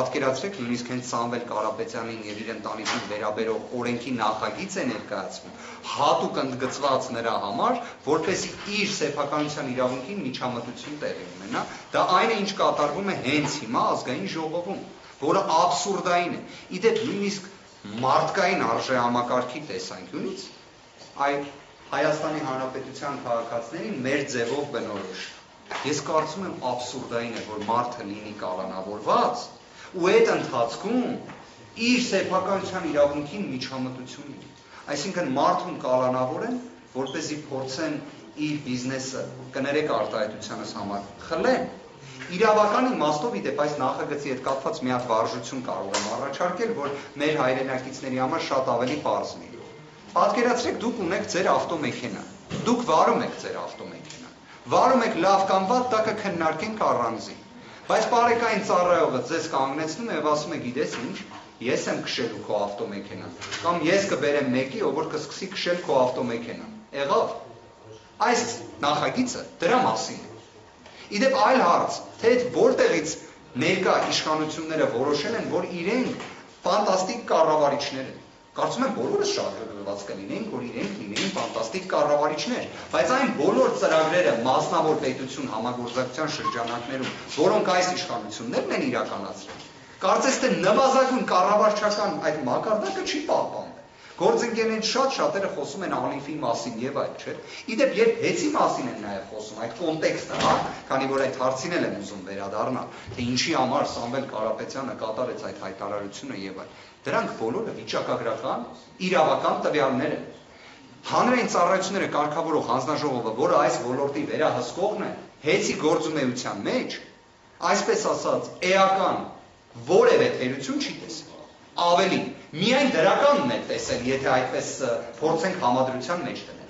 պատկերացրեք նույնիսկ հենց Սամվել Կարապետյանին եւ իր ընտանիքին վերաբերող օրենքի նախագիծ է ներկայացվում, հատուկ ընդգծված նրա համար, որպեսզի իր սեփականության իրավունքին միջամտություն տեղի ունենա, դա այն է, ինչ կատարվում է հենց հիմա ազգային ժողովում, որը աբսուրդային է։ Իդեպ նույնիսկ մարդկային արժեհամակարգի տեսանկյունից այ Հայաստանի Հանրապետության քաղաքացիներին մեր ձևով բնորոշ։ Ես կարծում եմ աբսուրդային է, որ մարդը լինի կալանավորված ու այդ ընթացքում իր սեփականության իրավունքին միջամտություն ունի։ Այսինքն մարդուն կալանավորեն, որպեսզի փորձեն իր բիզնեսը, կներեք արտահայտությանս համար, խլեն։ Իրավական իմաստով իդեպ այս նախագծի հետ կապված մի հատ վարժություն կարող եմ առաջարկել, որ մեր հայրենակիցների համար շատ ավելի պարզ լինի։ Պատկերացրեք դուք ունեք ձեր ավտոմեքենա, դուք վարում եք ձեր ավտոմեքենան, վարում եք լավ կամ վատ, դա կքննարկենք առանձին, բայց բարեկային ծառայողը ձեզ կանգնեցնում է եւ ասում է գիտես ինչ, ես եմ քշելու քո ավտոմեքենան, կամ ես կբերեմ մեկի, ով որ կսկսի քշել քո ավտոմեքենան, եղավ, այս նախագիծը դրա մասին է։ Իդեպ այլ հարց, թե այդ որտեղից ներկա իշխանությունները որոշել են, որ իրենք ֆանտաստիկ կառավարիչներ են։ Կարծում եմ բոլորս շահագրգռված կլինենք, որ իրենք լինեին ֆանտաստիկ կառավարիչներ, բայց այն բոլոր ծրագրերը մասնավոր պետություն համագործակցության շրջանակներում, որոնք այս իշխանություններն են իրականացրել, կարծես թե նվազագույն կառավարչական այդ մակարդակը չի պահպանվել։ Գործընկերներից շատերը խոսում են Ալիֆի մասին եւ այլ, չէ՞։ Իդեպ երբ հեծի մասին են նաեւ խոսում, այդ կոնտեքստը, հա, քանի որ այդ հարցին էլ եմ ուզում վերադառնալ, թե ինչի համար Սամվել Կարապետյանը կատարեց այդ հայտարարությունը եւ այլ։ Դրանք բոլորը վիճակագրական, իրավական տվյալներ են։ Հանրային ծառայությունները կարգավորող հանձնաժողովը, որը այս ոլորտի վերահսկողն է, հեծի գործունեության մեջ, այսպես ասած, էական որևէ թերություն չի տեսել։ Ավելին, միայն դրականն է տեսել, եթե այդպես փորձենք համադրության մեջ դնել։